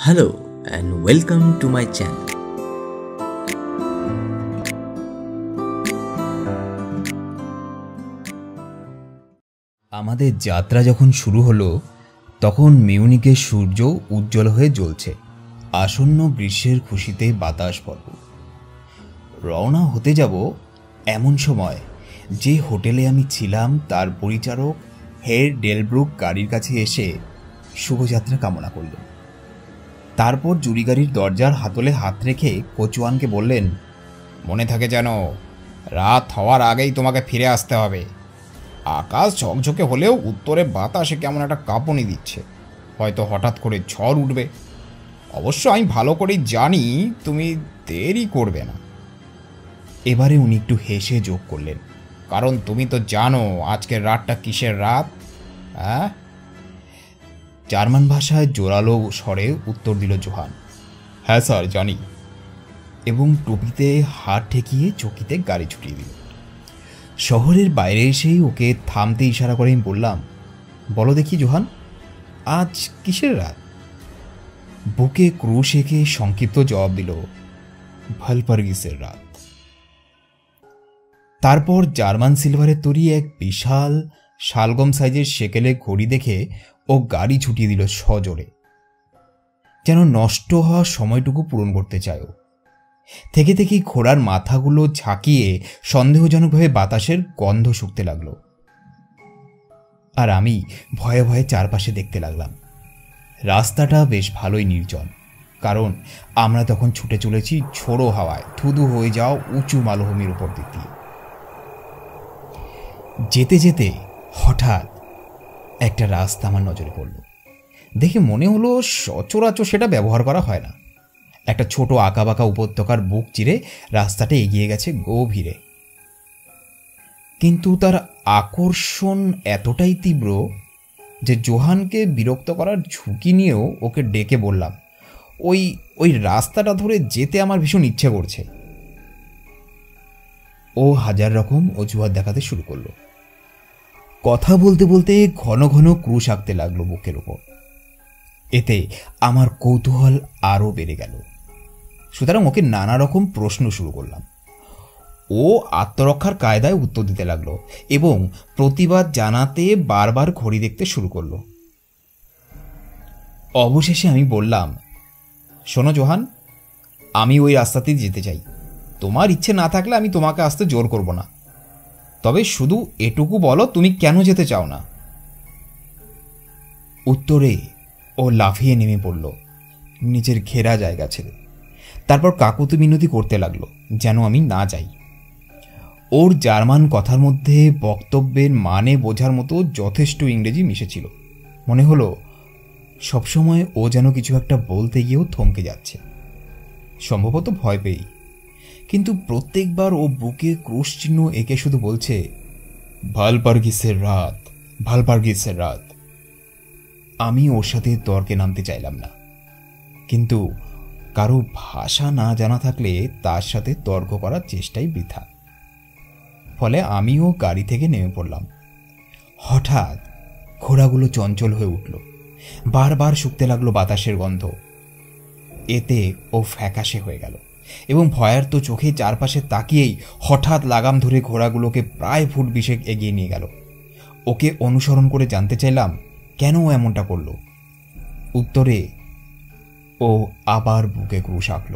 Hello and welcome to my channel. আমাদের যাত্রা যখন শুরু হলো তখন মিউনিকের সূর্য উজ্জ্বল হয়ে জ্বলছে। আসন্ন গ্রীষ্মের খুশিতে বাতাস ভরপুর। রওনা হতে যাব এমন সময় যে হোটেলে আমি ছিলাম তার পরিচারক হের ডেলব্রুক গাড়ির কাছে এসে শুভযাত্রা কামনা করলেন। তারপর জুরি গাড়ির দরজার হাতলে হাত রেখে কোচওয়ানকে বললেন, মনে থাকে যেন রাত হওয়ার আগেই তোমাকে ফিরে আসতে হবে। আকাশ ঝকঝকে হলেও উত্তরে বাতাসে কেমন একটা কাঁপুনি দিচ্ছে, হয়তো হঠাৎ করে ঝড় উঠবে। অবশ্য আমি ভালো করেই জানি তুমি দেরি করবে না। এবারে উনি একটু হেসে যোগ করলেন, কারণ তুমি তো জানো আজকের রাতটা কিসের রাত। হ্যাঁ, জার্মান ভাষায় জোরালো স্বরে উত্তর দিল জোহান। হ্যাঁ স্যার, জানি। এবং টুপিতে হাত ঠেকিয়ে চকিতে গাড়ি ছুটিয়ে দিল। শহরের বাইরে এসেই ওকে থামতে ইশারা করে আমি বললাম, বলো দেখি জোহান, আজ কিসের রাত? বুকে ক্রুশ এঁকে সংক্ষিপ্ত জবাব দিল, ভালপার্গিসের রাত। তারপর জার্মান সিলভারের তৈরি এক বিশাল শালগম সাইজের সেকেলে ঘড়ি দেখে ও গাড়ি ছুটিয়ে দিল সজোরে, যেন নষ্ট হওয়া সময়টুকু পূরণ করতে চায়। থেকে থেকেই ঘোড়ার মাথাগুলো ঝাঁকিয়ে সন্দেহজনকভাবে বাতাসের গন্ধ শুকতে লাগলো। আর আমি ভয়ে ভয়ে চারপাশে দেখতে লাগলাম। রাস্তাটা বেশ ভালোই নির্জন, কারণ আমরা তখন ছুটে চলেছি ঝোড়ো হাওয়ায় ধুধু হয়ে যাওয়া উঁচু মালভূমির উপর দিক দিয়ে। যেতে যেতে হঠাৎ একটা রাস্তা আমার নজরে পড়ল। দেখে মনে হলো সচরাচর সেটা ব্যবহার করা হয় না। একটা ছোট আঁকাবাঁকা উপত্যকার বুক চিরে রাস্তাটা এগিয়ে গেছে গভীরে। কিন্তু তার আকর্ষণ এতটাই তীব্র যে জোহানকে বিরক্ত করার ঝুঁকি নিয়েও ওকে ডেকে বললাম, ওই রাস্তাটা ধরে যেতে আমার ভীষণ ইচ্ছে করছে। ও হাজার রকম অজুহাত দেখাতে শুরু করলো। কথা বলতে বলতে ঘন ঘন ক্রুশ আঁকতে লাগলো বুকের উপর। এতে আমার কৌতূহল আরও বেড়ে গেল। সুতরাং ওকে নানা রকম প্রশ্ন শুরু করলাম। ও আত্মরক্ষার কায়দায় উত্তর দিতে লাগলো এবং প্রতিবাদ জানাতে বারবার ঘড়ি দেখতে শুরু করলো। অবশেষে আমি বললাম, শোনো জোহান, আমি ওই রাস্তাতেই যেতে চাই। তোমার ইচ্ছে না থাকলে আমি তোমাকে আসতে জোর করব না। তবে শুধু এটুকু বলো তুমি কেন যেতে চাও না। উত্তরে ও লাফিয়ে নেমে পড়ল নিজের ঘেরা জায়গা ছেড়ে। তারপর কাকুতি মিনতি করতে লাগলো যেন আমি না যাই। ওর জার্মান কথার মধ্যে বক্তব্যের মানে বোঝার মতো যথেষ্ট ইংরেজি মিশেছিল। মনে হলো সবসময় ও যেন কিছু একটা বলতে গিয়েও থমকে যাচ্ছে, সম্ভবত ভয় পেয়েই। কিন্তু প্রত্যেকবার ও বুকে ক্রুশ চিহ্ন এঁকে শুধু বলছে, ভালপার্গিসের রাত, ভালপার্গিসের রাত। আমি ওর সাথে তর্কে নামতে চাইলাম না, কিন্তু কারো ভাষা না জানা থাকলে তার সাথে তর্ক করার চেষ্টাই বৃথা। ফলে আমিও গাড়ি থেকে নেমে পড়লাম। হঠাৎ ঘোড়াগুলো চঞ্চল হয়ে উঠল, বারবার শুকতে লাগলো বাতাসের গন্ধ। এতে ও ফ্যাকাশে হয়ে গেল এবং ভয়ার্ত চোখে চারপাশে তাকিয়েই হঠাৎ লাগাম ধরে ঘোড়াগুলোকে প্রায় ফুট 20 এগিয়ে নিয়ে গেল। ওকে অনুসরণ করে জানতে চাইলাম কেন ও এমনটা করল। উত্তরে ও আবার বুকে ক্রুশ আঁকল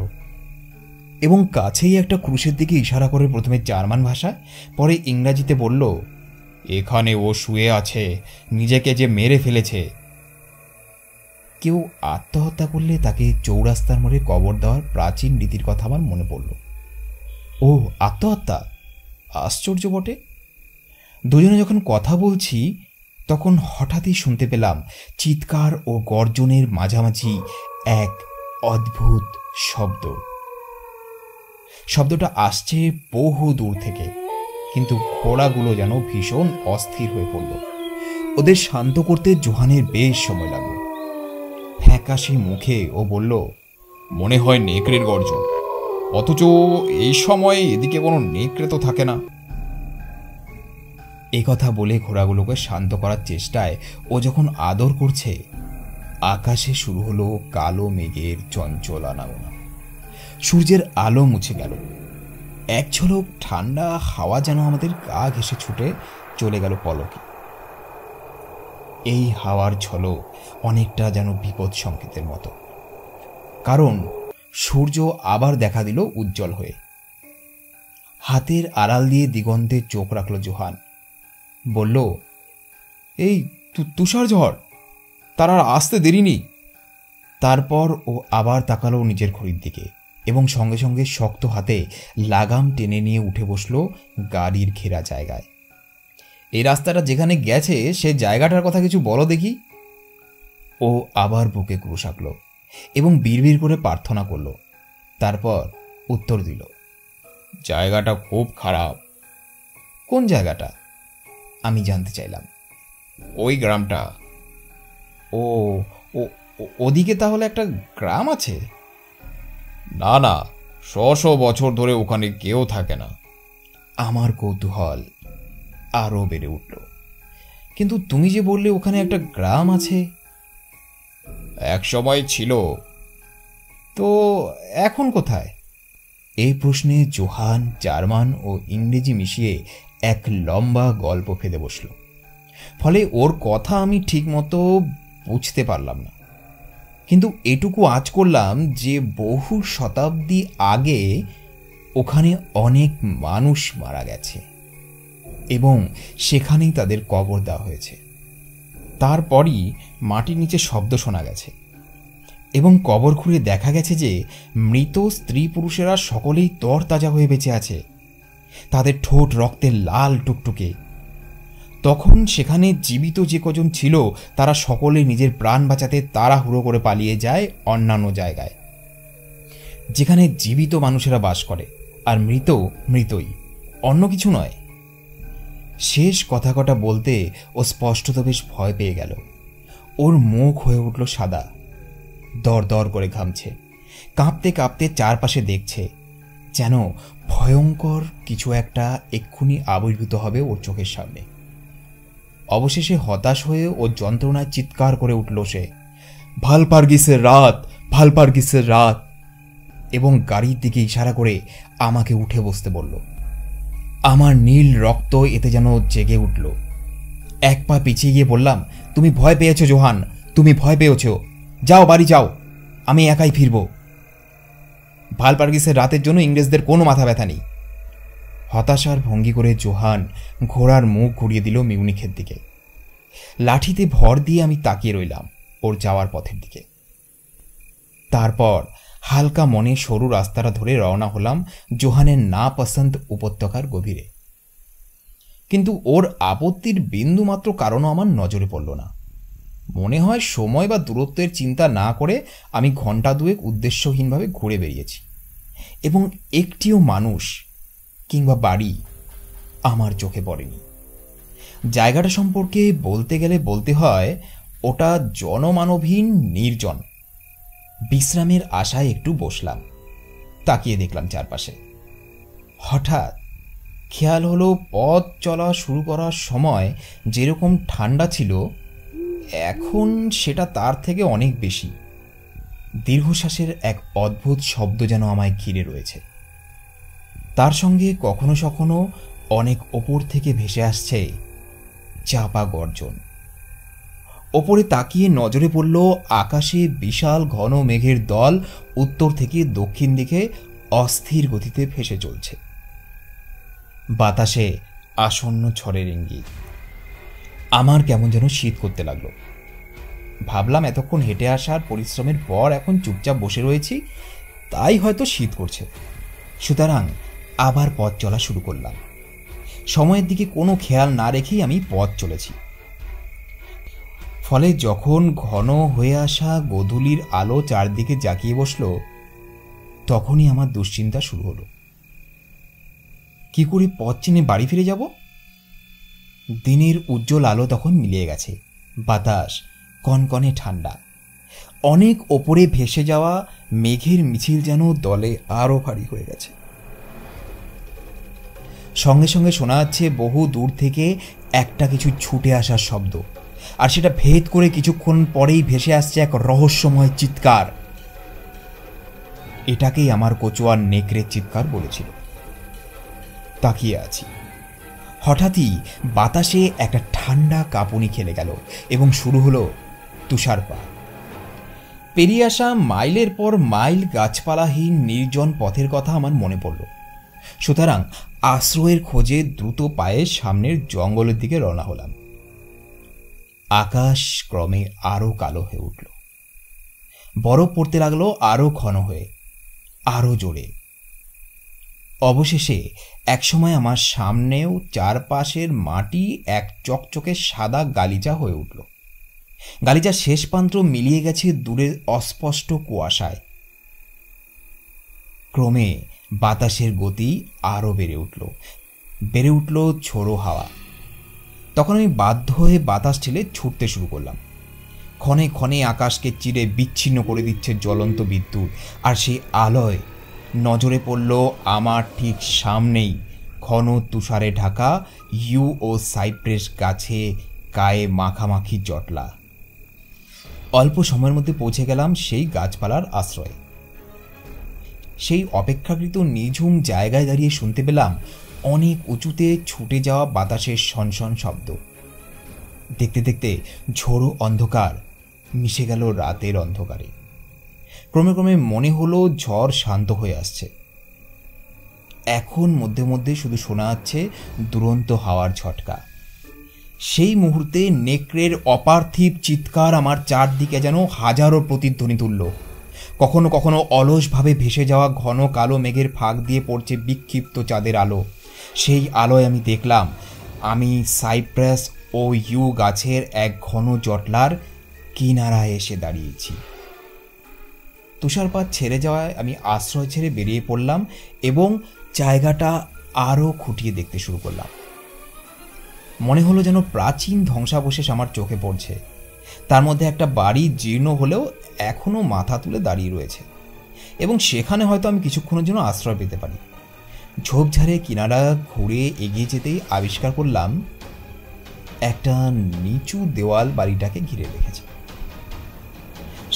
এবং কাছেই একটা ক্রুশের দিকে ইশারা করে প্রথমে জার্মান ভাষায়, পরে ইংরাজিতে বলল, এখানে ও শুয়ে আছে, নিজেকে যে মেরে ফেলেছে। কেউ আত্মহত্যা করলে তাকে চৌরাস্তার মোড়ে কবর দেওয়ার প্রাচীন রীতির কথা আমার মনে পড়ল। ও আত্মহত্যা, আশ্চর্য বটে। দুজনে যখন কথা বলছি তখন হঠাৎই শুনতে পেলাম চিৎকার ও গর্জনের মাঝামাঝি এক অদ্ভুত শব্দ। শব্দটা আসছে বহু দূর থেকে, কিন্তু ঘোড়াগুলো যেন ভীষণ অস্থির হয়ে পড়ল। ওদের শান্ত করতে জোহানের বেশ সময় লাগলো। ফ্যাকাশে মুখে ও বলল, মনে হয় নেকড়ের গর্জন, অথচ এই সময়ে এদিকে কোনো নেকড়ে তো থাকে না। এই কথা বলে ঘোড়াগুলোকে শান্ত করার চেষ্টায় ও যখন আদর করছে আকাশে শুরু হলো কালো মেঘের চঞ্চল আনাগোনা। সূর্যের আলো মুছে গেল। এক ঝলক ঠান্ডা হাওয়া যেন আমাদের গা ঘেঁষে ছুটে চলে গেল পলকে। এই হাওয়ার ঝলক অনেকটা যেন বিপদ সংকেতের মতো, কারণ সূর্য আবার দেখা দিল উজ্জ্বল হয়ে। হাতের আড়াল দিয়ে দিগন্তে চোখ রাখল জোহান। বলল, এই তুষার ঝড়, তার আর আসতে দেরি নেই। তারপর ও আবার তাকালো নিজের ঘড়ির দিকে এবং সঙ্গে সঙ্গে শক্ত হাতে লাগাম টেনে নিয়ে উঠে বসল গাড়ির ঘেরা জায়গায়। এই রাস্তাটা যেখানে গেছে সে জায়গাটার কথা কিছু বলো দেখি। ও আবার বুকে ক্রুশ আঁকল এবং বিড়বিড় করে প্রার্থনা করল। তারপর উত্তর দিল, জায়গাটা খুব খারাপ। কোন জায়গাটা? আমি জানতে চাইলাম। ওই গ্রামটা। ও ওদিকে তাহলে একটা গ্রাম আছে? না না, 100 বছর ধরে ওখানে কেউ থাকে না। আমার কৌতূহল আরো বেড়ে উঠল। কিন্তু তুমি যে বললে ওখানে একটা গ্রাম আছে। এক সময় ছিল, তো এখন কোথায়? এই প্রশ্নে জোহান জার্মান ও ইংরেজি মিশিয়ে এক লম্বা গল্প ফেঁদে বসল। ফলে ওর কথা আমি ঠিকমতো বুঝতে পারলাম না, কিন্তু এটুকু আঁচ করলাম যে বহু শতাব্দী আগে ওখানে অনেক মানুষ মারা গেছে এবং সেখানেই তাদের কবর দেওয়া হয়েছে। তারপরই মাটির নিচে শব্দ শোনা গেছে এবং কবর খুঁড়ে দেখা গেছে যে মৃত স্ত্রী পুরুষেরা সকলেই তরতাজা হয়ে বেঁচে আছে। তাদের ঠোঁট রক্তে লাল টুকটুকে। তখন সেখানে জীবিত যে কজন ছিল তারা সকলে নিজের প্রাণ বাঁচাতে তাড়াহুড়ো করে পালিয়ে যায় অন্যান্য জায়গায়, যেখানে জীবিত মানুষেরা বাস করে, আর মৃত মৃতই, অন্য কিছু নয়। শেষ কথা কটা বলতে ও স্পষ্টত বেশ ভয় পেয়ে গেল। ওর মুখ হয়ে উঠল সাদা, দর দর করে ঘামছে, কাঁপতে কাঁপতে চারপাশে দেখছে, যেন ভয়ঙ্কর কিছু একটা এক্ষুনি আবির্ভূত হবে ওর চোখের সামনে। অবশেষে হতাশ হয়ে ও যন্ত্রণায় চিৎকার করে উঠল সে, ভালপার্গিসের রাত, ভালপার্গিসের রাত, এবং গাড়ির দিকে ইশারা করে আমাকে উঠে বসতে বলল। আমার নীল রক্ত এতে যেন জেগে উঠল। এক পা পিছিয়ে গিয়ে বললাম, তুমি ভয় পেয়েছ জোহান, তুমি ভয় পেয়েছ। যাও, বাড়ি যাও, আমি একাই ফিরব। ভালপার্গিসের রাতের জন্য ইংরেজদের কোনো মাথা ব্যথা নেই। হতাশার ভঙ্গি করে জোহান ঘোড়ার মুখ ঘুরিয়ে দিল মিউনিখের দিকে। লাঠিতে ভর দিয়ে আমি তাকিয়ে রইলাম ওর যাওয়ার পথের দিকে। তারপর হালকা মনে সরু রাস্তাটা ধরে রওনা হলাম জোহানের না পছন্দ উপত্যকার গভীরে। কিন্তু ওর আপত্তির বিন্দুমাত্র কারণও আমার নজরে পড়ল না। মনে হয় সময় বা দূরত্বের চিন্তা না করে আমি ঘন্টা দুয়েক উদ্দেশ্যহীনভাবে ঘুরে বেরিয়েছি এবং একটিও মানুষ কিংবা বাড়ি আমার চোখে পড়েনি। জায়গাটা সম্পর্কে বলতে গেলে বলতে হয় ওটা জনমানবহীন, নির্জন। বিশ্রামের আশায় একটু বসলাম, তাকিয়ে দেখলাম চারপাশে। হঠাৎ খেয়াল হলো পথ চলা শুরু করার সময় যেরকম ঠান্ডা ছিল এখন সেটা তার থেকে অনেক বেশি। দীর্ঘশ্বাসের এক অদ্ভুত শব্দ যেন আমায় ঘিরে রয়েছে। তার সঙ্গে কখনো কখনো অনেক ওপর থেকে ভেসে আসছে চাপা গর্জন। ওপরে তাকিয়ে নজরে পড়ল আকাশে বিশাল ঘন মেঘের দল উত্তর থেকে দক্ষিণ দিকে অস্থির গতিতে ভেসে চলছে। বাতাসে আসন্ন ঝড়ের ইঙ্গিত। আমার কেমন যেন শীত করতে লাগলো। ভাবলাম এতক্ষণ হেঁটে আসার পরিশ্রমের পর এখন চুপচাপ বসে রয়েছি, তাই হয়তো শীত করছে। সুতরাং আবার পথ চলা শুরু করলাম। সময়ের দিকে কোনো খেয়াল না রেখেই আমি পথ চলেছি। ফলে যখন ঘন হয়ে আসা গোধূলির আলো চারদিকে জাঁকিয়ে বসল, তখনই আমার দুশ্চিন্তা শুরু হলো। কি করে পথ চিনে বাড়ি ফিরে যাব? দিনের উজ্জ্বল আলো তখন মিলিয়ে গেছে। বাতাস কনকনে ঠান্ডা। অনেক ওপরে ভেসে যাওয়া মেঘের মিছিল যেন দলে আরো ভারী হয়ে গেছে। সঙ্গে সঙ্গে শোনা যাচ্ছে বহু দূর থেকে একটা কিছু ছুটে আসার শব্দ, আর সেটা ভেদ করে কিছুক্ষণ পরেই ভেসে আসছে এক রহস্যময় চিৎকার। এটাকেই আমার কচুয়ার নেকড়ের চিৎকার বলেছিল। তাকিয়ে আছি, হঠাৎই বাতাসে একটা ঠান্ডা কাঁপুনি খেলে গেল এবং শুরু হলো তুষারপাত। পেরিয়ে আসা মাইলের পর মাইল গাছপালাহীন নির্জন পথের কথা আমার মনে পড়ল। সুতরাং আশ্রয়ের খোঁজে দ্রুত পায়ে সামনের জঙ্গলের দিকে রওনা হলাম। আকাশ ক্রমে আরো কালো হয়ে উঠল, বরফ পড়তে লাগলো আরো ঘন হয়ে, আরো জোরে। অবশেষে একসময় আমার সামনেও চারপাশের মাটি এক চকচকে সাদা গালিচা হয়ে উঠল। গালিচার শেষ প্রান্ত মিলিয়ে গেছে দূরের অস্পষ্ট কুয়াশায়। ক্রমে বাতাসের গতি আরো বেড়ে উঠল ঝোড়ো হাওয়া। তখন আমি বাধ্য হয়ে বাতাস ঠেলে ছুটতে শুরু করলাম। ক্ষণে ক্ষণে আকাশকে চিরে বিচ্ছিন্ন করে দিচ্ছে জ্বলন্ত বিদ্যুৎ, আর সেই আলোয় নজরে পড়ল আমার ঠিক সামনেই ঘন তুষারে ঢাকা ইউ ও সাইপ্রেস গাছে গায়ে মাখামাখি জটলা। অল্প সময়ের মধ্যে পৌঁছে গেলাম সেই গাছপালার আশ্রয়ে। সেই অপেক্ষাকৃত নিঝুম জায়গায় দাঁড়িয়ে শুনতে পেলাম অনেক উঁচুতে ছুটে যাওয়া বাতাসের সনসন শব্দ। দেখতে দেখতে ঝোড়ো অন্ধকার মিশে গেল রাতের অন্ধকারে। ক্রমে ক্রমে মনে হলো ঝড় শান্ত হয়ে আসছে। এখন মধ্যে মধ্যে শুধু শোনা যাচ্ছে দুরন্ত হাওয়ার ঝটকা। সেই মুহূর্তে নেকড়ের অপার্থিব চিৎকার আমার চারদিকে যেন হাজারো প্রতিধ্বনি তুলল। কখনো কখনো অলসভাবে ভেসে যাওয়া ঘন কালো মেঘের ফাঁক দিয়ে পড়ছে বিক্ষিপ্ত চাঁদের আলো। সেই আলোয় আমি দেখলাম আমি সাইপ্রাস ও ইউ গাছের এক ঘন জটলার কিনারায় এসে দাঁড়িয়েছি। তুষারপাত ছেড়ে যাওয়ায় আমি আশ্রয় ছেড়ে বেরিয়ে পড়লাম এবং জায়গাটা আরও খুঁটিয়ে দেখতে শুরু করলাম। মনে হলো যেন প্রাচীন ধ্বংসাবশেষ আমার চোখে পড়ছে। তার মধ্যে একটা বাড়ি জীর্ণ হলেও এখনো মাথা তুলে দাঁড়িয়ে রয়েছে, এবং সেখানে হয়তো আমি কিছুক্ষণের জন্য আশ্রয় পেতে পারি। ঝোপঝাড়ে কিনারা ঘুরে এগিয়ে যেতেই আবিষ্কার করলাম একটা নিচু দেওয়াল বাড়িটাকে ঘিরে রেখেছে।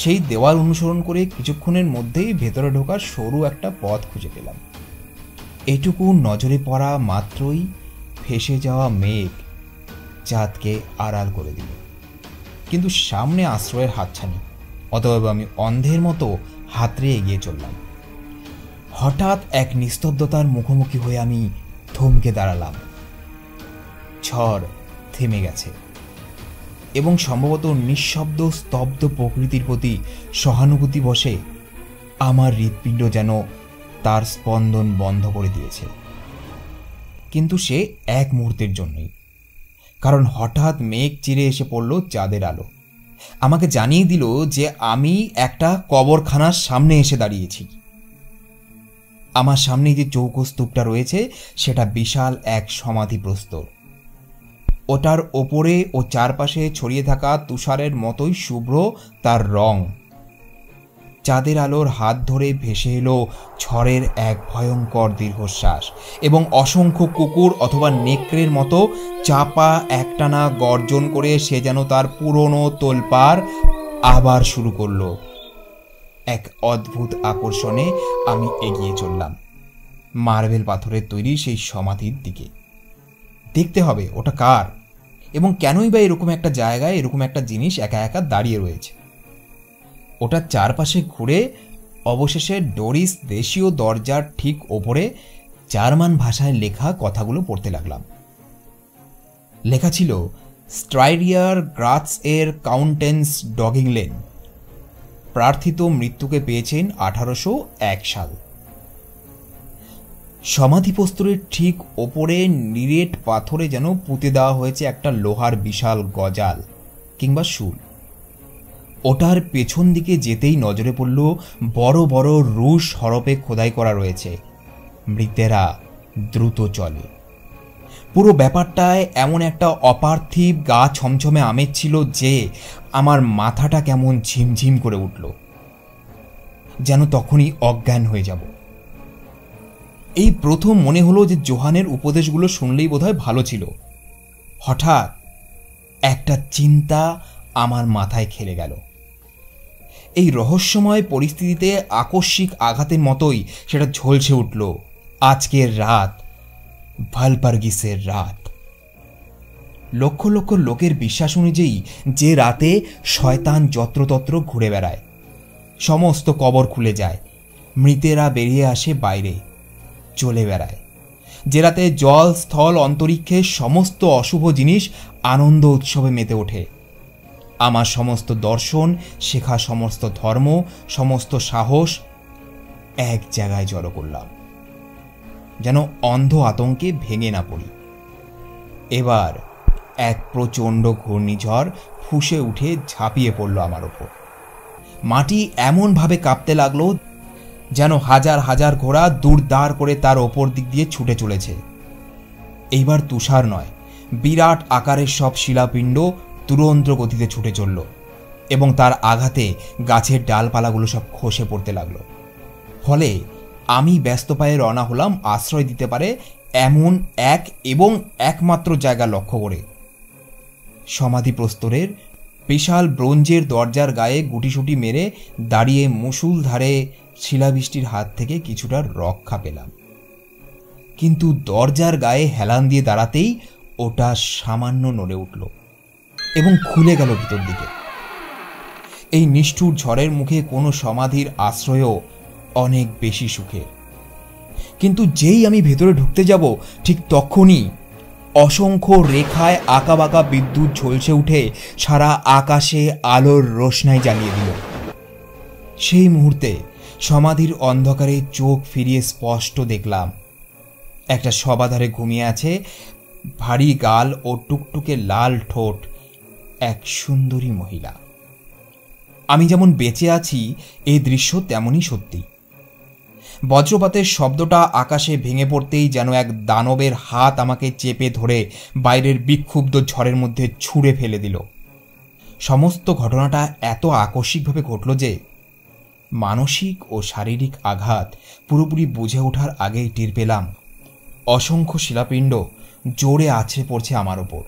সেই দেওয়াল অনুসরণ করে কিছুক্ষণের মধ্যেই ভেতরে ঢোকার সরু একটা পথ খুঁজে পেলাম। এটুকু নজরে পড়া মাত্রই ভেসে যাওয়া মেঘ চাঁদকে আড়াল করে দিল। কিন্তু সামনে আশ্রয়ের হাতছানি, অতএব আমি অন্ধের মতো হাতড়ে এগিয়ে চললাম। হঠাৎ এক নিস্তব্ধতার মুখোমুখি হয়ে আমি থমকে দাঁড়ালাম। ঝড় থেমে গেছে এবং সম্ভবত নিঃশব্দ স্তব্ধ প্রকৃতির প্রতি সহানুভূতি বসে আমার হৃৎপিণ্ড যেন তার স্পন্দন বন্ধ করে দিয়েছে। কিন্তু সে এক মুহূর্তের জন্যই, কারণ হঠাৎ মেঘ চিরে এসে পড়ল চাঁদের আলো। আমাকে জানিয়ে দিল যে আমি একটা কবরখানার সামনে এসে দাঁড়িয়েছি। আমার সামনে যে চৌকো স্তূপটা রয়েছে সেটা বিশাল এক সমাধি প্রস্তর। ওটার ওপরে ও চারপাশে ছড়িয়ে থাকা তুষারের মতোই শুভ্র তার রং। চাঁদের আলোর হাত ধরে ভেসে এলো ঝড়ের এক ভয়ঙ্কর দীর্ঘশ্বাস, এবং অসংখ্য কুকুর অথবা নেকড়ের মতো চাপা একটানা গর্জন করে সে যেন তার পুরনো তোলপাড় আবার শুরু করলো। এক অদ্ভুত আকর্ষণে আমি এগিয়ে চললাম মার্বেল পাথরের তৈরি সেই সমাধির দিকে। দেখতে হবে ওটা কার এবং কেনই বা এরকম একটা জায়গায় এরকম একটা জিনিস একা একা দাঁড়িয়ে রয়েছে। ওটার চারপাশে ঘুরে অবশেষে ডোরিস দেশীয় দরজার ঠিক ওপরে জার্মান ভাষায় লেখা কথাগুলো পড়তে লাগলাম। লেখা ছিল, স্ট্রাইরিয়ার গ্রাটস এর কাউন্টেন্স ডগিংলেন, প্রার্থিত মৃত্যুকে পেয়েছেন 1801 সাল। সমাধিপ্রস্তরের ঠিক ওপরে নিরেট পাথরে যেন পুঁতে দেওয়া হয়েছে একটা লোহার বিশাল গজাল কিংবা শুল। ওটার পেছন দিকে যেতেই নজরে পড়ল বড় বড় রুশ হরপে খোদাই করা রয়েছে, মৃতেরা দ্রুত চলে। পুরো ব্যাপারটায় এমন একটা অপার্থিব গা ছমছমে আমেজ ছিল যে আমার মাথাটা কেমন ঝিমঝিম করে উঠল, যেন তখনই অজ্ঞান হয়ে যাব। এই প্রথম মনে হলো যে জোহানের উপদেশগুলো শুনলেই বোধহয় ভালো ছিল। হঠাৎ একটা চিন্তা আমার মাথায় খেলে গেল। এই রহস্যময় পরিস্থিতিতে আকস্মিক আঘাতের মতোই সেটা ঝলসে উঠল। আজকের রাত ভালপার্গিসের রাত। লক্ষ লক্ষ লোকের বিশ্বাস অনুযায়ী যে রাতে শয়তান যত্রতত্র ঘুরে বেড়ায়, সমস্ত কবর খুলে যায়, মৃতেরা বেরিয়ে আসে বাইরে, চলে বেড়ায়, যে রাতে জল স্থল অন্তরিক্ষে সমস্ত অশুভ জিনিস আনন্দ উৎসবে মেতে ওঠে। আমার সমস্ত দর্শন, শেখা সমস্ত ধর্ম, সমস্ত সাহস এক জায়গায় জড়ো করলাম, যেন অন্ধ আতঙ্কে ভেঙে না পড়ি। এবার এক প্রচণ্ড ঘূর্ণিঝড় ফুঁসে উঠে ঝাঁপিয়ে পড়ল আমার ওপর। মাটি এমনভাবে কাঁপতে লাগলো যেন হাজার হাজার ঘোড়া দূরদার করে তার ওপর দিক দিয়ে ছুটে চলেছে। এইবার তুষার নয়, বিরাট আকারের সব শিলাপিণ্ড তুরন্ত গতিতে ছুটে চলল এবং তার আঘাতে গাছের ডালপালাগুলো সব খসে পড়তে লাগলো। ফলে আমি ব্যস্ত পায়ে রওনা হলাম আশ্রয় দিতে পারে এমন এক এবং একমাত্র জায়গা লক্ষ্য করে। সমাধি প্রস্তরের বিশাল ব্রোঞ্জের দরজার গায়ে গুটিসুটি মেরে দাঁড়িয়ে মুষলধারে শিলাবৃষ্টির হাত থেকে কিছুটা রক্ষা পেলাম। কিন্তু দরজার গায়ে হেলান দিয়ে দাঁড়াতেই ওটা সামান্য নড়ে উঠল এবং খুলে গেল ভিতর দিকে। এই নিষ্ঠুর ঝড়ের মুখে কোনো সমাধির আশ্রয়ও অনেক বেশি সুখের। কিন্তু যেই আমি ভেতরে ঢুকতে যাব, ঠিক তখনই অসংখ্য রেখায় আঁকাবাঁকা বিদ্যুৎ ঝলসে উঠে সারা আকাশে আলোর রোশনাই জ্বালিয়ে দিল। সেই মুহূর্তে সমাধির অন্ধকারে চোখ ফিরিয়ে স্পষ্ট দেখলাম একটা শবাধারে ঘুমিয়ে আছে, ভারী গাল ও টুকটুকে লাল ঠোঁট এক সুন্দরী মহিলা। আমি যেমন বেঁচে আছি এই দৃশ্য তেমনই সত্যি। বজ্রপাতের শব্দটা আকাশে ভেঙে পড়তেই যেন এক দানবের হাত আমাকে চেপে ধরে বাইরের বিক্ষুব্ধ ঝড়ের মধ্যে ছুঁড়ে ফেলে দিল। সমস্ত ঘটনাটা এত আকস্মিকভাবে ঘটল যে মানসিক ও শারীরিক আঘাত পুরোপুরি বুঝে ওঠার আগেই টের পেলাম অসংখ্য শিলাপিণ্ড জোরে আছড়ে পড়ছে আমার ওপর।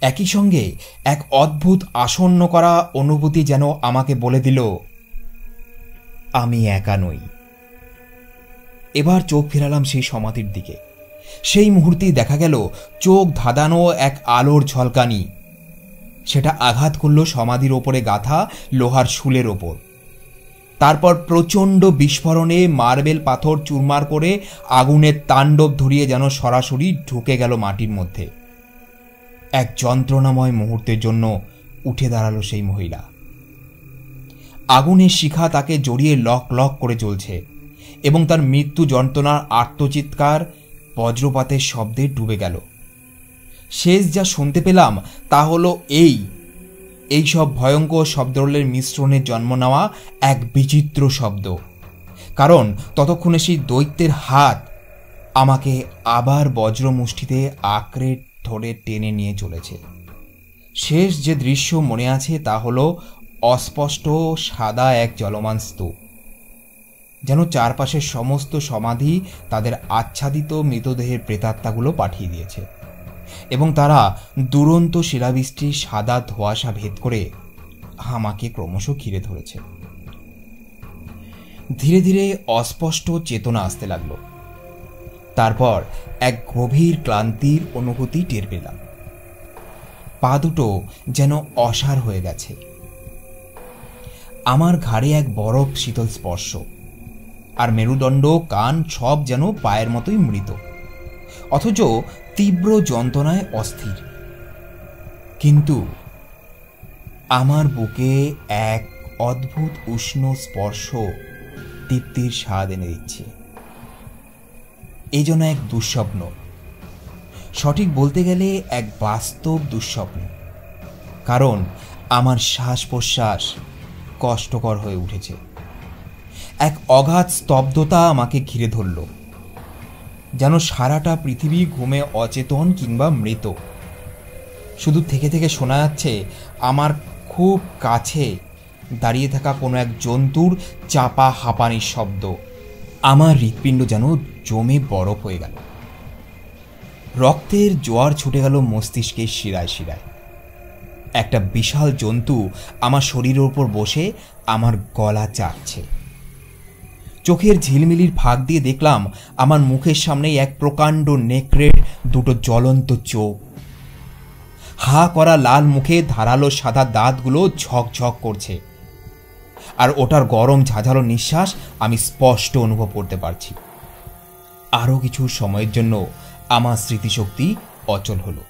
একই সঙ্গে এক অদ্ভুত আসন্ন করা অনুভূতি যেন আমাকে বলে দিল আমি একা নই। এবার চোখ ফেরালাম সেই সমাধির দিকে। সেই মুহূর্তেই দেখা গেল চোখ ধাঁধানো এক আলোর ঝলকানি। সেটা আঘাত করল সমাধির ওপরে গাঁথা লোহার শুলের ওপর। তারপর প্রচণ্ড বিস্ফোরণে মার্বেল পাথর চুরমার করে আগুনের তাণ্ডব ধরিয়ে যেন সরাসরি ঢুকে গেল মাটির মধ্যে। এক যন্ত্রণাময় মুহূর্তের জন্য উঠে দাঁড়ালো সেই মহিলা। আগুনের শিখা তাকে জড়িয়ে লক লক করে জ্বলছে এবং তার মৃত্যু যন্ত্রণার আর্তচিৎকার বজ্রপাতের শব্দে ডুবে গেল। শেষ যা শুনতে পেলাম তা হলো এই সব ভয়ঙ্কর শব্দরলের মিশ্রণে জন্ম নেওয়া এক বিচিত্র শব্দ। কারণ ততক্ষণে সেই দৈত্যের হাত আমাকে আবার বজ্রমুষ্টিতে আঁকড়ে ধরে টেনে নিয়ে চলেছে। শেষ যে দৃশ্য মনে আছে তা হলো অস্পষ্ট সাদা এক চলমান স্তূপ, যেন চারপাশের সমস্ত সমাধি তাদের আচ্ছাদিত মৃতদেহের প্রেতাত্মাগুলো পাঠিয়ে দিয়েছে এবং তারা দুরন্ত শিলাবৃষ্টির সাদা ধোঁয়াশা ভেদ করে আমাকে ক্রমশ ঘিরে ধরেছে। ধীরে ধীরে অস্পষ্ট চেতনা আসতে লাগলো। তারপর এক গভীর ক্লান্তির অনুভূতি টের পেলাম। পা দুটো যেন অসাড় হয়ে গেছে। আমার ঘাড়ে এক বরফ শীতল স্পর্শ, আর মেরুদণ্ড কান সব যেন পায়ের মতোই মৃত, অথচ তীব্র যন্ত্রণায় অস্থির। কিন্তু আমার বুকে এক অদ্ভুত উষ্ণ স্পর্শ তৃপ্তির স্বাদ এনে দিচ্ছে। এই জন্য এক দুঃস্বপ্ন, সঠিক বলতে গেলে এক বাস্তব দুঃস্বপ্ন। কারণ আমার শ্বাস প্রশ্বাস কষ্টকর হয়ে উঠেছে। এক অগাধ স্তব্ধতা আমাকে ঘিরে ধরল, যেন সারাটা পৃথিবী ঘুমে অচেতন কিংবা মৃত। শুধু থেকে থেকে শোনা যাচ্ছে আমার খুব কাছে দাঁড়িয়ে থাকা কোনো এক জন্তুর চাপা হাঁপানির শব্দ। আমার হৃৎপিণ্ড যেন জমে বরফ হয়ে গেল। রক্তের জোয়ার ছুটে গেল মস্তিষ্কের শিরায় শিরায়। একটা বিশাল জন্তু আমার শরীরের ওপর বসে আমার গলা চাটছে। চোখের ঝিলমিলির ফাঁক দিয়ে দেখলাম আমার মুখের সামনেই এক প্রকাণ্ড নেকড়ের দুটো জ্বলন্ত চোখ। হা করা লাল মুখে ধারালো সাদা দাঁতগুলো ঝকঝক করছে, আর ওটার গরম ঝাঁঝালো নিঃশ্বাস আমি স্পষ্ট অনুভব করতে পারছি। আরও কিছু সময়ের জন্য আমার স্মৃতিশক্তি অচল হলো।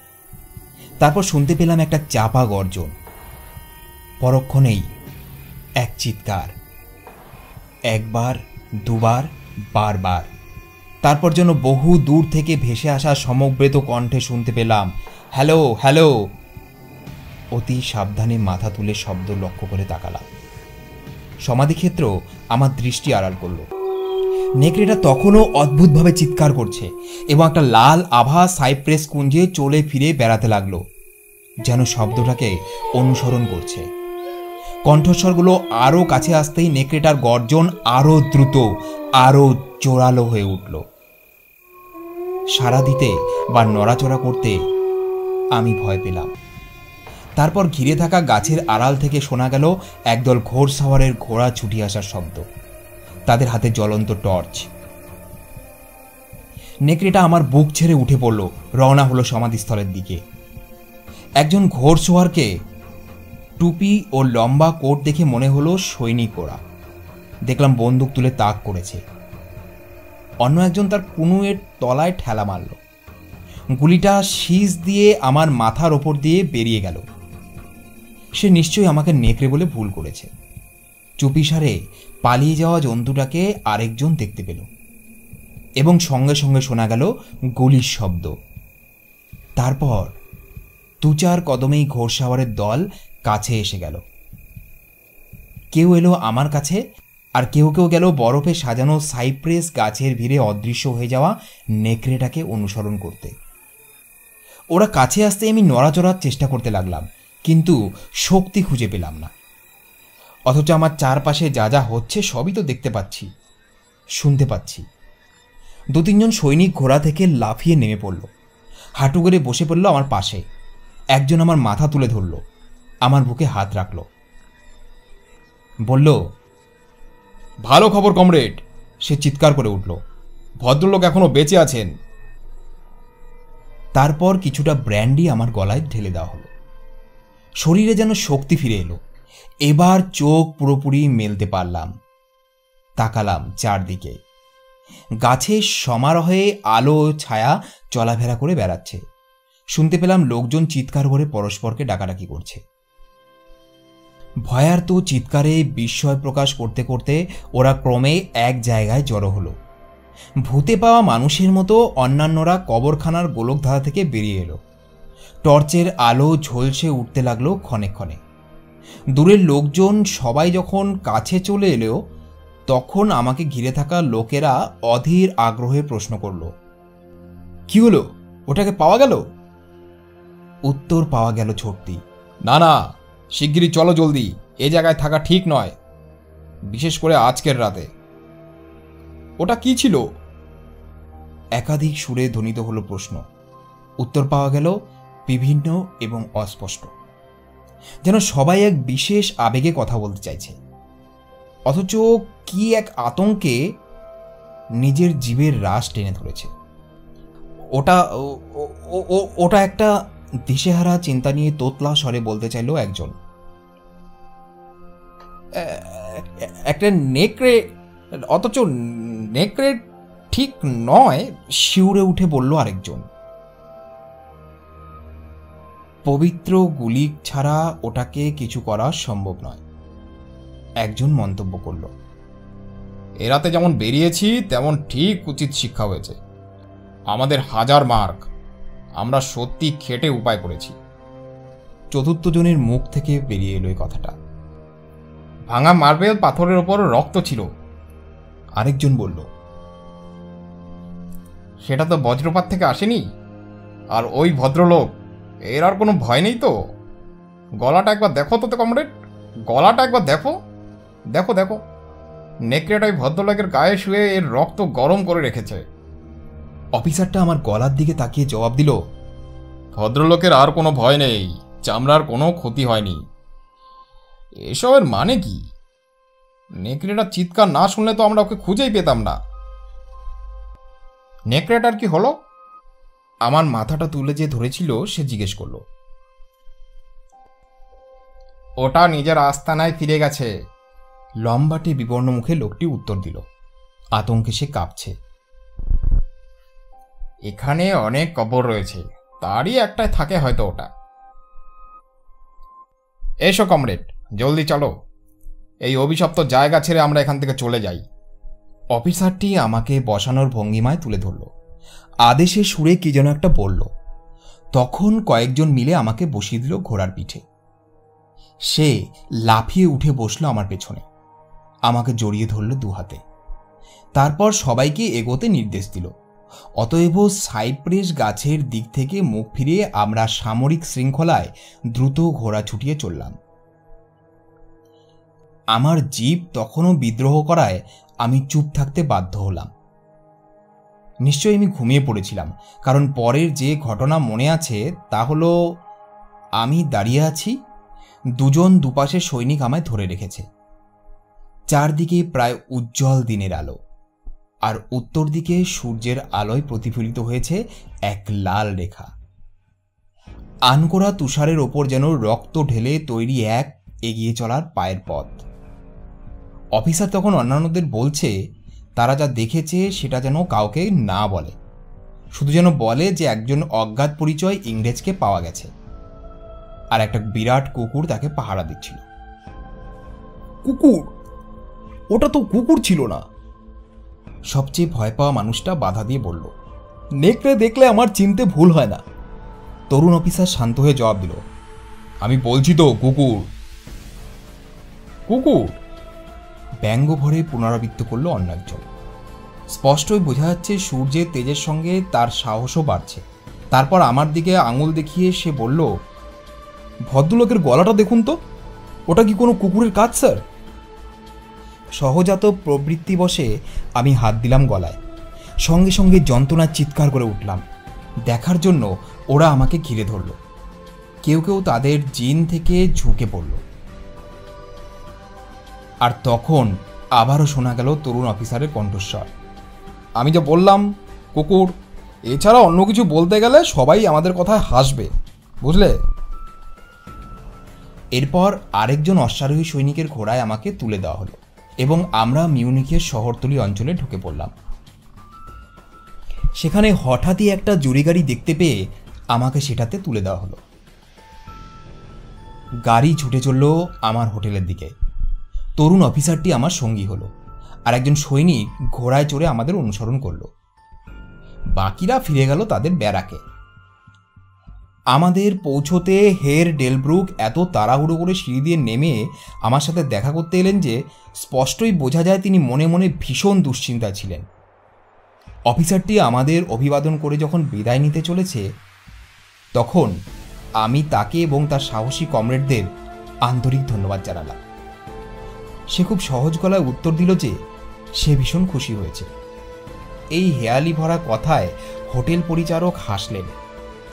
তারপর শুনতে পেলাম একটা চাপা গর্জন, পরক্ষণেই এক চিৎকার, একবার, দুবার, বারবার। তারপর যেন বহু দূর থেকে ভেসে আসা সমবেত কণ্ঠে শুনতে পেলাম, হ্যালো হ্যালো। অতি সাবধানে মাথা তুলে শব্দ লক্ষ্য করে তাকালাম। সমাধিক্ষেত্র আমার দৃষ্টি আড়াল করল। নেকড়েটা তখনও অদ্ভুতভাবে চিৎকার করছে এবং একটা লাল আভা সাইপ্রেস কুঞ্জে চলে ফিরে বেড়াতে লাগলো, যেন শব্দটাকে অনুসরণ করছে। কণ্ঠস্বরগুলো আরও কাছে আসতেই নেকড়েটার গর্জন আরও দ্রুত, আরও জোরালো হয়ে উঠল। সাড়া দিতে বা নড়াচড়া করতে আমি ভয় পেলাম। তারপর ঘিরে থাকা গাছের আড়াল থেকে শোনা গেল একদল ঘোড়সাওয়ারের ঘোড়া ছুটি আসার শব্দ, তাদের হাতে জ্বলন্ত টর্চ। নেকড়েটা আমার বুক ছেড়ে উঠে পড়ল, রওনা হলো সমাধিস্থলের দিকে। একজন ঘোড়সওয়ারকে টুপি ও লম্বা কোট দেখে মনে হলো সৈনিক ওরা। দেখলাম বন্দুক তুলে তাক করেছে। অন্য একজন তার কুনুয়ের তলায় ঠেলা মারল। গুলিটা শীষ দিয়ে আমার মাথার ওপর দিয়ে বেরিয়ে গেল। সে নিশ্চয়ই আমাকে নেকড়ে বলে ভুল করেছে। চুপিসারে পালিয়ে যাওয়া জন্তুটাকে আরেকজন দেখতে পেল এবং সঙ্গে সঙ্গে শোনা গেল গুলির শব্দ। তারপর দু চার কদমেই ঘোড়সাওয়ারের দল কাছে এসে গেল। কেউ এলো আমার কাছে, আর কেউ কেউ গেল বরফে সাজানো সাইপ্রেস গাছের ভিড়ে অদৃশ্য হয়ে যাওয়া নেকড়েটাকে অনুসরণ করতে। ওরা কাছে আসতে আমি নড়াচড়ার চেষ্টা করতে লাগলাম, কিন্তু শক্তি খুঁজে পেলাম না। অথচ আমার চারপাশে যা যা হচ্ছে সবই তো দেখতে পাচ্ছি, শুনতে পাচ্ছি। দু তিনজন সৈনিক ঘোড়া থেকে লাফিয়ে নেমে পড়ল, হাঁটু করে বসে পড়ল আমার পাশে। একজন আমার মাথা তুলে ধরল, আমার বুকে হাত রাখল, বলল, ভালো খবর কমরেড। সে চিৎকার করে উঠল, ভদ্রলোক এখনো বেঁচে আছেন। তারপর কিছুটা ব্র্যান্ডি আমার গলায় ঢেলে দেওয়া হলো। শরীরে যেন শক্তি ফিরে এলো। এবার চোখ পুরোপুরি মেলতে পারলাম। তাকালাম চারদিকে। গাছের সমারোহে আলো ও ছায়া চলাফেরা করে বেড়াচ্ছে। শুনতে পেলাম লোকজন চিৎকার করে পরস্পরকে ডাকাডাকি করছে। ভয়ার্ত চিৎকারে বিস্ময় প্রকাশ করতে করতে ওরা ক্রমে এক জায়গায় জড়ো হলো। ভূতে পাওয়া মানুষের মতো অন্যান্যরা কবরখানার গোলকধারা থেকে বেরিয়ে এলো। টর্চের আলো ঝলসে উঠতে লাগলো ক্ষণে ক্ষণে। দূরের লোকজন সবাই যখন কাছে চলে এলো, তখন আমাকে ঘিরে থাকা লোকেরা অধীর আগ্রহে প্রশ্ন করল, কি হলো, ওটাকে পাওয়া গেল? উত্তর পাওয়া গেল ছুটতি, না না, শিগগিরই চলো জলদি, এ জায়গায় থাকা ঠিক নয়, বিশেষ করে আজকের রাতে। ওটা কি ছিল? একাধিক সুরে ধ্বনিত হলো প্রশ্ন। উত্তর পাওয়া গেল বিভিন্ন এবং অস্পষ্ট, যেন সবাই এক বিশেষ আবেগে কথা বলতে চাইছে, অথচ কি এক আতঙ্কে নিজের জীবের রাশ টেনে ধরেছে। ওটা একটা দিশেহারা চিন্তা নিয়ে তোতলা স্বরে বলতে চাইল একজন। একটা নেকড়ে, অথচ নেকড়ে ঠিক নয়, শিউরে উঠে বলল আরেকজন। পবিত্র গুলি ছাড়া ওটাকে কিছু করা সম্ভব নয়, একজন মন্তব্য করল। এরাতে যেমন বেরিয়েছি তেমন ঠিক উচিত শিক্ষা হয়েছে। আমাদের হাজার মার্ক, আমরা সত্যি খেটে উপায় করেছি। চতুর্থ জনের মুখ থেকে বেরিয়ে এলো এই কথাটা। ভাঙা মার্বেল পাথরের ওপর রক্ত ছিল, আরেকজন বলল। সেটা তো বজ্রপাত থেকে আসেনি। আর ওই ভদ্রলোক, এর আর কোনো ভয় নেই তো? গলাটা একবার দেখো তো কমরেড, গলাটা একবার দেখো, দেখো দেখো, নেকড়েটা ওই ভদ্রলোকের গায়ে শুয়ে এর রক্ত গরম করে রেখেছে। অফিসারটা আমার গলার দিকে তাকিয়ে জবাব দিল, ভদ্রলোকের আর কোনো ভয় নেই, চামড়ার কোনো ক্ষতি হয়নি। এসবের মানে কি? নেকড়েটার চিৎকার না শুনলে তো আমরা ওকে খুঁজেই পেতাম না। নেকড়েটার কি হলো? আমার মাথাটা তুলে যে ধরেছিল সে জিজ্ঞেস করলো। ওটা নিজের আস্তানায় ফিরে গেছে। লম্বাটে বিবর্ণ মুখে লোকটি উত্তর দিল। আতঙ্কে সে কাঁপছে। এখানে অনেক কবর রয়েছে, তারই একটাই থাকে হয়তো ওটা। এসো কমরেড, জলদি চলো, এই অভিশপ্ত জায়গা ছেড়ে আমরা এখান থেকে চলে যাই। অফিসারটি আমাকে বসানোর ভঙ্গিমায় তুলে ধরল। আদেশে সুরে কি যেন একটা বলল। তখন কয়েকজন মিলে আমাকে বসিয়ে দিল ঘোড়ার পিঠে। সে লাফিয়ে উঠে বসলো আমার পেছনে, আমাকে জড়িয়ে ধরল দু হাতে। তারপর সবাইকে এগোতে নির্দেশ দিল। অতএব সাইপ্রেস গাছের দিক থেকে মুখ ফিরিয়ে আমরা সামরিক শৃঙ্খলায় দ্রুত ঘোড়া ছুটিয়ে চললাম। আমার জিভ তখনও বিদ্রোহ করায় আমি চুপ থাকতে বাধ্য হলাম। নিশ্চয়ই আমি ঘুমিয়ে পড়েছিলাম, কারণ পরের যে ঘটনা মনে আছে তা হলো, আমি দাঁড়িয়ে আছি, দুজন দুপাশে সৈনিক আমায় ধরে রেখেছে। চারদিকে প্রায় উজ্জ্বল দিনের আলো, আর উত্তর দিকে সূর্যের আলোয় প্রতিফলিত হয়েছে এক লাল রেখা। আনকোরা তুষারের ওপর যেন রক্ত ঢেলে তৈরি এক এগিয়ে চলার পায়ের পথ। অফিসার তখন অন্যান্যদের বলছে তারা যা দেখেছে সেটা যেন কাউকে না বলে, শুধু যেন বলে যে একজন অজ্ঞাত পরিচয় ইংরেজকে পাওয়া গেছে, আর একটা বিরাট কুকুর তাকে পাহারা দিচ্ছিল। কুকুর? ওটা তো কুকুর ছিল না। সবচেয়ে ভয় পাওয়া মানুষটা বাধা দিয়ে বলল, নেকড়ে দেখলে আমার চিনতে ভুল হয় না। তরুণ অফিসার শান্ত হয়ে জবাব দিল, আমি বলছি তো কুকুর। কুকুর? ব্যঙ্গ ভরে পুনরাবৃত্ত করল অন্য একজন। স্পষ্টই বোঝা যাচ্ছে সূর্যের তেজের সঙ্গে তার সাহসও বাড়ছে। তারপর আমার দিকে আঙুল দেখিয়ে সে বলল, ভদ্রলোকের গলাটা দেখুন তো, ওটা কি কোনো কুকুরের কাজ স্যার? সহজাত প্রবৃত্তিবশে আমি হাত দিলাম গলায়। সঙ্গে সঙ্গে যন্ত্রণার চিৎকার করে উঠলাম। দেখার জন্য ওরা আমাকে ঘিরে ধরল। কেউ কেউ তাদের জিন থেকে ঝুঁকে পড়ল। আর তখন আবারও শোনা গেল তরুণ অফিসারের কণ্ঠস্বর, আমি যা বললাম কুকুর, এছাড়া অন্য কিছু বলতে গেলে সবাই আমাদের কথায় হাসবে, বুঝলে? এরপর আরেকজন অশ্বারোহী সৈনিকের ঘোড়ায় আমাকে তুলে দেওয়া হলো এবং আমরা মিউনিখের শহরতলি অঞ্চলে ঢুকে পড়লাম। সেখানে হঠাৎই একটা জুড়ি গাড়ি দেখতে পেয়ে আমাকে সেটাতে তুলে দেওয়া হলো। গাড়ি ছুটে চলল আমার হোটেলের দিকে। তরুণ অফিসারটি আমার সঙ্গী হলো, আর একজন সৈনিক ঘোড়ায় চড়ে আমাদের অনুসরণ করল। বাকিরা ফিরে গেল তাদের ব্যারাকে। আমাদের পৌঁছতে হের ডেলব্রুক এত তাড়াহুড়ো করে সিঁড়ি দিয়ে নেমে আমার সাথে দেখা করতে এলেন যে স্পষ্টই বোঝা যায় তিনি মনে মনে ভীষণ দুশ্চিন্তায় ছিলেন। অফিসারটি আমাদের অভিবাদন করে যখন বিদায় নিতে চলেছে, তখন আমি তাকে এবং তার সাহসী কমরেডদের আন্তরিক ধন্যবাদ জানালাম। সে খুব সহজ গলায় উত্তর দিল যে সে ভীষণ খুশি হয়েছে। এই হেয়ালি ভরা কথায় হোটেল পরিচারক হাসলেন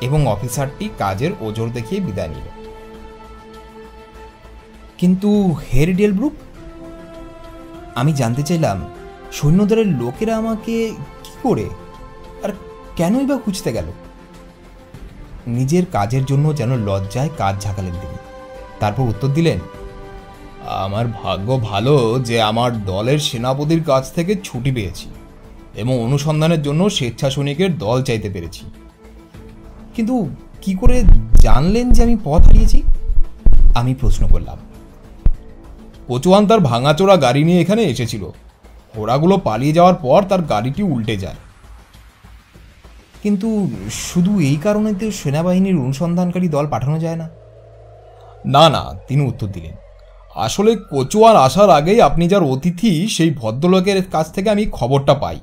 এবং অফিসারটি কাজের ওজোর দেখিয়ে বিদায় নিল। কিন্তু হের ডেলব্রুক? আমি জানতে চাইলাম সৈন্যদলের লোকেরা আমাকে কি করে আর কেনই বা খুঁজতে গেল? নিজের কাজের জন্য যেন লজ্জায় কাজ ঝাঁকালেন তিনি। তারপর উত্তর দিলেন, আমার ভাগ্য ভালো যে আমার দলের সেনাপতির কাছ থেকে ছুটি পেয়েছি এবং অনুসন্ধানের জন্য স্বেচ্ছা সৈনিকের দল চাইতে পেরেছি। কিন্তু কি করে জানলেন যে আমি পথ হারিয়েছি? আমি প্রশ্ন করলাম। কোচওয়ান তার ভাঙাচোরা গাড়ি নিয়ে এখানে এসেছিল। ঘোড়াগুলো পালিয়ে যাওয়ার পর তার গাড়িটি উল্টে যায়। কিন্তু শুধু এই কারণে তো সেনাবাহিনীর অনুসন্ধানকারী দল পাঠানো যায় না? না না, তিনি উত্তর দিলেন, আসলে কোচওয়ান আসার আগেই আপনি যার অতিথি সেই ভদ্রলোকের কাছ থেকে আমি খবরটা পাই।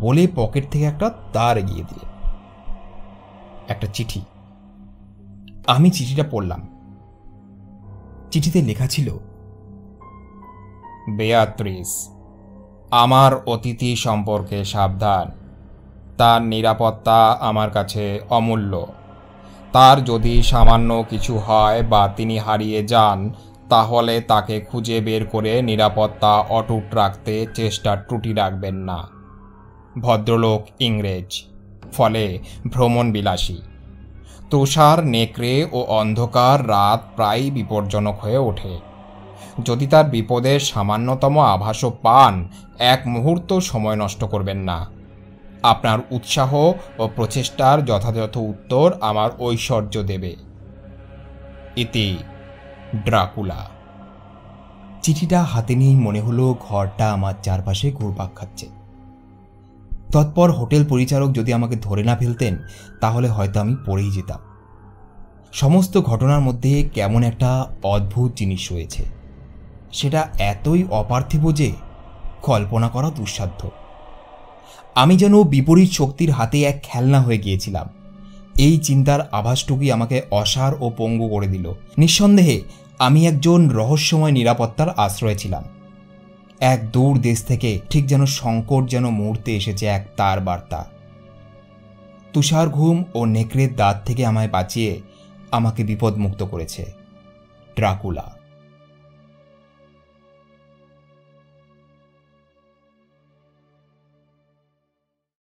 বলে পকেট থেকে একটা তার এগিয়ে দিলেন। একটা চিঠি। আমি চিঠিটা পড়লাম। চিঠিতে লেখা ছিল, বেয়াত্রিস, আমার অতিথি সম্পর্কে সাবধান। তার নিরাপত্তা আমার কাছে অমূল্য। তার যদি সামান্য কিছু হয় বা তিনি হারিয়ে যান, তাহলে তাকে খুঁজে বের করে নিরাপত্তা অটুট রাখতে চেষ্টার ত্রুটি রাখবেন না। ভদ্রলোক ইংরেজ, ফলে ভ্রমণবিলাসী। তুষার, নেকড়ে ও অন্ধকার রাত প্রায় বিপজ্জনক হয়ে ওঠে। যদি তার বিপদের সামান্যতম আভাসও পান, এক মুহূর্ত সময় নষ্ট করবেন না। আপনার উৎসাহ ও প্রচেষ্টার যথাযথ উত্তর আমার ঐশ্বর্য দেবে। ইতি ড্রাকুলা। চিঠিটা হাতে নিয়েই মনে হলো ঘরটা আমার চারপাশে ঘুরপাক খাচ্ছে। তৎপর হোটেল পরিচারক যদি আমাকে ধরে না ফেলতেন, তাহলে হয়তো আমি পড়েই যেতাম। সমস্ত ঘটনার মধ্যে কেমন একটা অদ্ভুত জিনিস রয়েছে, সেটা এতই অপার্থিব যে কল্পনা করা দুঃসাধ্য। আমি যেন বিপরীত শক্তির হাতে এক খেলনা হয়ে গিয়েছিলাম। এই চিন্তার আভাসটুকুই আমাকে অসাড় ও পঙ্গু করে দিল। নিঃসন্দেহে আমি একজন রহস্যময় নিরাপত্তার আশ্রয়ে ছিলাম। এক দূর দেশ থেকে ঠিক যেন সংকট যেন মুহূর্তে এসেছে এক তার বার্তা। তুষার ঘুম ও নেকড়ের দাঁত থেকে আমায় বাঁচিয়ে আমাকে বিপদমুক্ত করেছে ড্রাকুলা।